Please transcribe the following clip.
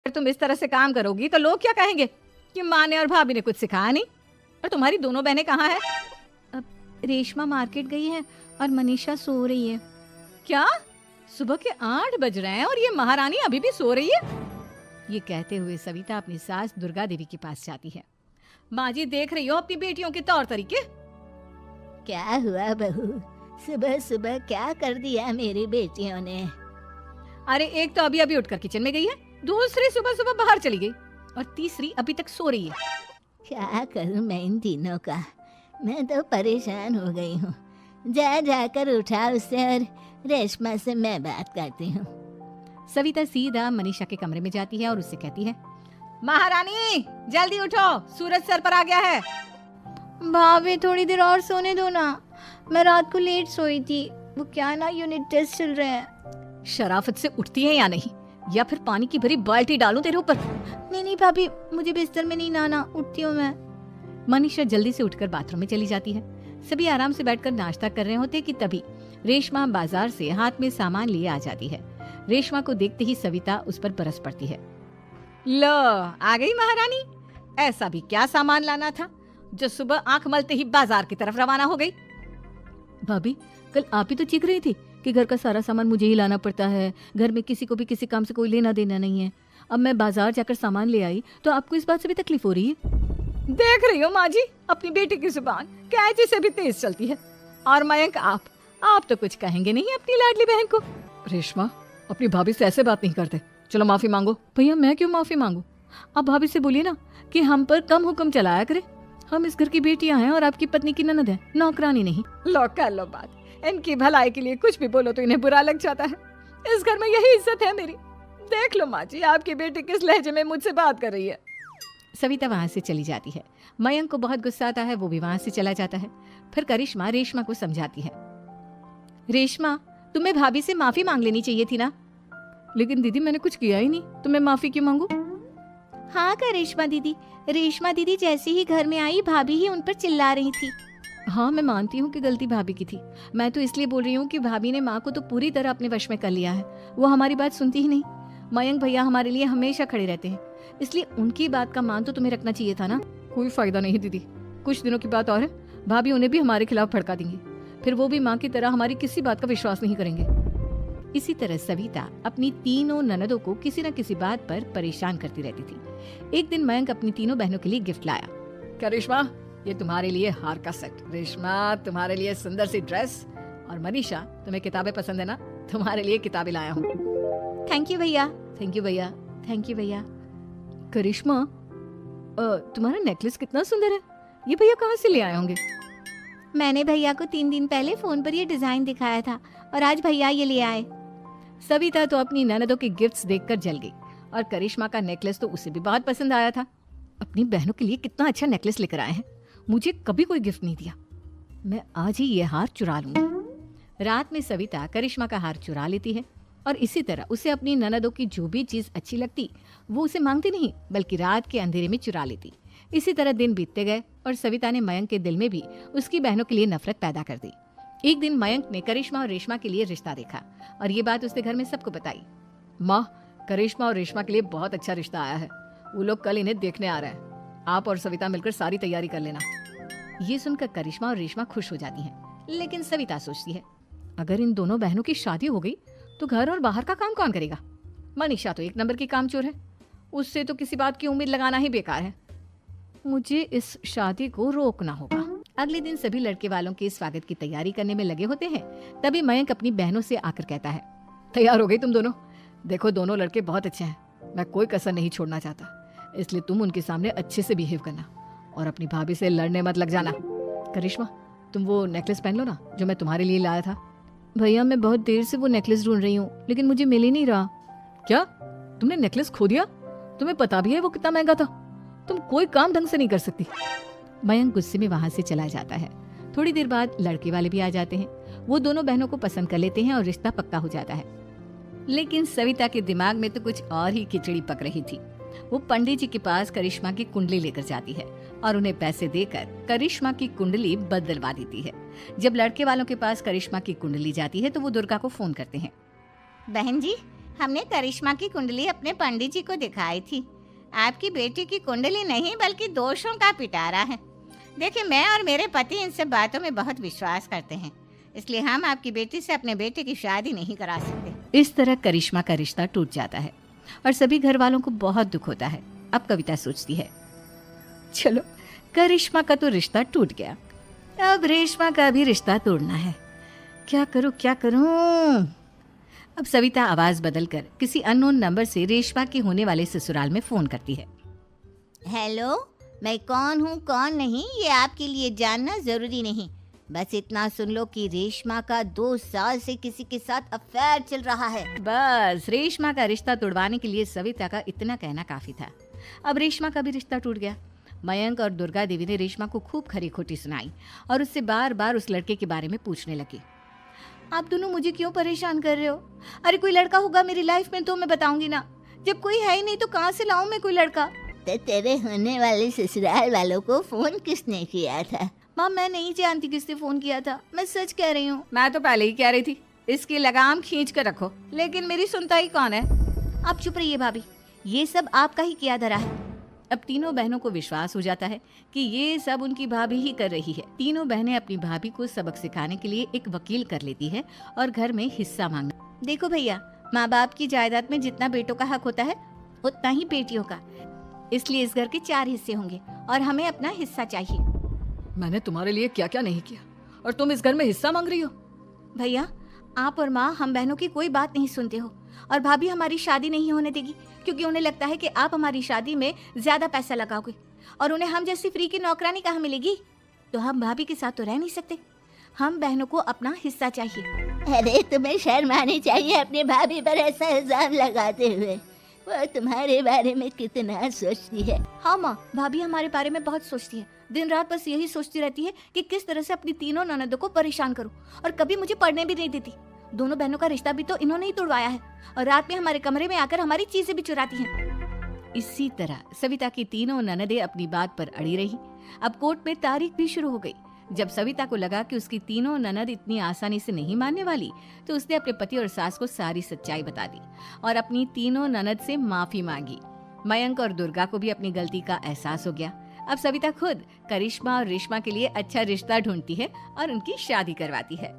अगर तुम इस तरह से काम करोगी तो लोग क्या कहेंगे कि माँ ने और भाभी ने कुछ सिखाया नहीं। और तुम्हारी दोनों बहनें कहाँ हैं? अब रेशमा मार्केट गई है और मनीषा सो रही है। क्या? सुबह के 8 बज रहे हैं और ये महारानी अभी भी सो रही है? ये कहते हुए सविता अपनी सास दुर्गा देवी के पास जाती है। माँ जी, देख रही हो अपनी बेटियों के तौर तरीके? क्या हुआ बहू, सुबह सुबह क्या कर दिया मेरी बेटियों ने? अरे एक तो अभी अभी उठकर किचन में गई है, दूसरी सुबह सुबह बाहर चली गई और तीसरी अभी तक सो रही है। क्या करूं मैं इन तीनों का, मैं तो परेशान हो गई हूँ। जाकर उठा उससे और रेशमा से मैं बात करती हूँ। सविता सीधा मनीषा के कमरे में जाती है और उससे कहती है, महारानी जल्दी उठो, सूरज सर पर आ गया है। भाभी थोड़ी देर और सोने दो ना, मैं रात को लेट सोई थी। वो क्या ना यूनिट टेस्ट चल रहे हैं। शराफत से उठती है या नहीं, या फिर पानी की भरी बाल्टी डालूं तेरे ऊपर? नहीं भाभी, मुझे बिस्तर में नहीं नाना, उठती हूँ मैं। मनीषा जल्दी से उठकर बाथरूम में चली जाती है। सभी आराम से बैठकर नाश्ता कर रहे होते कि तभी रेशमा बाजार से हाथ में सामान लिए आ जाती है। रेशमा को देखते ही सविता उस पर बरस पड़ती है। लो आ गई महारानी, ऐसा भी क्या सामान लाना था जो सुबह आंख मलते ही बाजार की तरफ रवाना हो गई? भाभी, कल आप ही तो चीख रही थी कि घर का सारा सामान मुझे ही लाना पड़ता है, घर में किसी को भी किसी काम से कोई लेना देना नहीं है। अब मैं बाजार जाकर सामान ले आई तो आपको इस बात से भी तकलीफ हो रही है? देख रही हो माँ जी, अपनी बेटी की जुबान कैंची से भी तेज चलती है। और मयंक, आप तो कुछ कहेंगे नहीं अपनी लाडली बहन को? रेशमा, अपनी भाभी से ऐसे बात नहीं करते, चलो माफी मांगो। भैया मैं क्यों माफी मांगू? आप भाभी से बोलिए ना कि हम पर कम हुक्म चलाया करे। हम इस घर की बेटियां हैं और आपकी पत्नी की ननद है, नौकरानी नहीं। लो कर लो बात, इनकी भलाई के लिए कुछ भी बोलो तो इन्हें बुरा लग जाता है। इस घर में यही इज्जत है मेरी। देख लो माँ जी, आपकी बेटी किस लहजे में मुझसे बात कर रही है। सविता वहाँ से चली जाती है। मयंक को बहुत गुस्सा आता है, वो भी वहाँ से चला जाता है। फिर करिश्मा रेशमा को समझाती है, रेशमा तुम्हें भाभी से माफी मांग लेनी चाहिए थी ना। लेकिन दीदी मैंने कुछ किया ही नहीं, तो मैं माफी क्यों मांगू? हाँ करिश्मा दीदी, रेशमा दीदी जैसे ही घर में आई भाभी ही उन पर चिल्ला रही थी। हाँ मैं मानती हूँ कि गलती भाभी की थी। मैं तो इसलिए बोल रही हूँ कि भाभी ने माँ को तो पूरी तरह अपने वश में कर लिया है। वो हमारी बात सुनती ही नहीं। मयंक भैया हमारे लिए हमेशा खड़े रहते हैं, इसलिए उनकी बात का मान तो तुम्हें रखना चाहिए था ना। कोई फायदा नहीं दीदी, कुछ दिनों की बात और है, भाभी उन्हें भी हमारे खिलाफ भड़का देंगी। फिर वो भी माँ की तरह हमारी किसी बात का विश्वास नहीं करेंगे। इसी तरह सविता अपनी तीनों ननदों को किसी न किसी बात पर परेशान करती रहती थी। एक दिन मयंक अपनी तीनों बहनों के लिए गिफ्ट लाया। करिश्मा, ये तुम्हारे लिए हार का सेट, रेशमा तुम्हारे लिए सुंदर सी ड्रेस, और मनीषा तुम्हें किताबें पसंद है ना, तुम्हारे लिए किताबें लाया हूँ। थैंक यू भैया। थैंक यू भैया। थैंक यू भैया। करिश्मा, तुम्हारा नेकलेस कितना सुंदर है, ये भैया कहाँ से ले आए होंगे? मैंने भैया को 3 दिन पहले फोन पर ये डिजाइन दिखाया था और आज भैया ये ले आए। सविता तो अपनी ननदों के गिफ्ट्स देखकर जल गई और करिश्मा का नेकलेस तो उसे भी बहुत पसंद आया था। अपनी बहनों के लिए कितना अच्छा नेकलेस लेकर आए हैं, मुझे कभी कोई गिफ्ट नहीं दिया। मैं आज ही ये हार चुरा लूंगी। रात में सविता करिश्मा का हार चुरा लेती है और इसी तरह उसे अपनी ननदों की जो भी चीज अच्छी लगती वो उसे मांगती नहीं, बल्कि रात के अंधेरे में चुरा लेती। इसी तरह दिन बीतते गए और सविता ने मयंक के दिल में भी उसकी बहनों के लिए नफरत पैदा कर दी। एक दिन मयंक ने करिश्मा और रेशमा के लिए रिश्ता देखा और ये बात उसने घर में सबको बताई। माँ, करिश्मा और रेशमा के लिए बहुत अच्छा रिश्ता आया है, वो लोग कल इन्हें देखने आ रहे हैं, आप और सविता मिलकर सारी तैयारी कर लेना। ये सुनकर करिश्मा और रेशमा खुश हो जाती हैं, लेकिन सविता सोचती है, अगर इन दोनों बहनों की शादी हो गई तो घर और बाहर का काम कौन करेगा? मनीषा तो 1 नंबर की कामचोर है, उससे तो किसी बात की उम्मीद लगाना ही बेकार है। मुझे इस शादी को रोकना होगा। अगले दिन सभी लड़के वालों के स्वागत की तैयारी करने में लगे होते हैं। तभी मयंक अपनी बहनों से आकर कहता है, तैयार हो गई तुम दोनों? देखो दोनों लड़के बहुत अच्छे हैं, मैं कोई कसर नहीं छोड़ना चाहता, इसलिए तुम उनके सामने अच्छे से बिहेव करना और अपनी भाभी से लड़ने मत लग जाना। करिश्मा, तुम वो नेकलेस पहन लो ना जो मैं तुम्हारे लिए लाया था। भैया मैं बहुत देर से वो नेकलेस ढूंढ रही हूँ, लेकिन मुझे मिल ही नहीं रहा। क्या तुमने नेकलेस खो दिया? तुम्हें पता भी है वो कितना महंगा था, तुम कोई काम ढंग से नहीं कर सकती। मयंक गुस्से में वहां से चला जाता है। थोड़ी देर बाद लड़के वाले भी आ जाते हैं। वो दोनों बहनों को पसंद कर लेते हैं और रिश्ता पक्का हो जाता है। लेकिन सविता के दिमाग में तो कुछ और ही खिचड़ी पक रही थी। वो पंडित जी के पास करिश्मा की कुंडली लेकर जाती है और उन्हें पैसे देकर करिश्मा की कुंडली बदलवा देती है। जब लड़के वालों के पास करिश्मा की कुंडली जाती है तो वो दुर्गा को फोन करते हैं। बहन जी, हमने करिश्मा की कुंडली अपने पंडित जी को दिखाई थी। आपकी बेटी की कुंडली नहीं बल्कि दोषों का पिटारा है। देखिए, मैं और मेरे पति इन सब बातों में बहुत विश्वास करते हैं, इसलिए हम आपकी बेटी से अपने बेटे की शादी नहीं करा सकते। इस तरह करिश्मा का रिश्ता टूट जाता है और सभी घर वालों को बहुत दुख होता है। अब कविता सोचती है, चलो करिश्मा का तो रिश्ता टूट गया, अब रेशमा का भी रिश्ता तोड़ना है। क्या करूं क्या करूं? अब सविता आवाज बदलकर किसी अननोन नंबर से रेशमा के होने वाले ससुराल में फोन करती है। हेलो, मैं कौन हूँ कौन नहीं ये आपके लिए जानना जरूरी नहीं। बस इतना सुन लो कि रेशमा का 2 साल से किसी के साथ अफेयर चल रहा है। बस रेशमा का रिश्ता तोड़वाने के लिए सविता का इतना कहना काफी था। अब रेशमा का भी रिश्ता टूट गया। मयंक और दुर्गा देवी ने रेशमा को खूब खरी खोटी सुनाई और उससे बार बार उस लड़के के बारे में पूछने लगी। आप दोनों मुझे क्यों परेशान कर रहे हो? अरे कोई लड़का होगा मेरी लाइफ में तो मैं बताऊंगी ना। जब कोई है ही नहीं तो कहाँ से लाऊं मैं कोई लड़का? तो तेरे होने वाले ससुराल वालों को फोन किसने किया था? माँ, मैं नहीं जानती किसने फोन किया था, मैं सच कह रही हूँ। मैं तो पहले ही कह रही थी इसकी लगाम खींच कर रखो, लेकिन मेरी सुनता ही कौन है। आप चुप रहिए भाभी, ये सब आपका ही किया धरा है। अब तीनों बहनों को विश्वास हो जाता है कि ये सब उनकी भाभी ही कर रही है। तीनों बहनें अपनी भाभी को सबक सिखाने के लिए एक वकील कर लेती है और घर में हिस्सा मांगना। देखो भैया, माँ बाप की जायदाद में जितना बेटों का हक होता है उतना ही बेटियों का, इसलिए इस घर के 4 हिस्से होंगे और हमें अपना हिस्सा चाहिए। मैंने तुम्हारे लिए क्या क्या नहीं किया और तुम इस घर में हिस्सा मांग रही हो? भैया, आप और माँ हम बहनों की कोई बात नहीं सुनते हो और भाभी हमारी शादी नहीं होने देगी क्योंकि उन्हें लगता है कि आप हमारी शादी में ज्यादा पैसा लगाओगे और उन्हें हम जैसी फ्री की नौकरानी कहाँ मिलेगी। तो हम भाभी के साथ तो रह नहीं सकते, हम बहनों को अपना हिस्सा चाहिए। अरे तुम्हें शर्म आनी चाहिए अपने भाभी पर ऐसा इल्जाम लगाते हुए। वो तुम्हारे बारे में कितना सोचती है। हाँ माँ, भाभी हमारे बारे में बहुत सोचती है। दिन रात बस यही सोचती रहती है कि किस तरह से अपनी तीनों ननदों को परेशान करूं और कभी मुझे पढ़ने भी नहीं देती। दोनों बहनों का रिश्ता भी तो इन्होंने ही तोड़वाया है और रात में हमारे कमरे में आकर हमारी चीजें भी चुराती हैं। इसी तरह सविता की तीनों ननदें अपनी बात पर अड़ी रही। अब कोर्ट में तारीख भी शुरू हो गई। जब सविता को लगा कि उसकी तीनों ननद इतनी आसानी से नहीं मानने वाली, तो उसने अपने पति और सास को सारी सच्चाई बता दी और अपनी तीनों ननद से माफी मांगी। मयंक और दुर्गा को भी अपनी गलती का एहसास हो गया। अब सविता खुद करिश्मा और रेशमा के लिए अच्छा रिश्ता ढूंढती है और उनकी शादी करवाती है।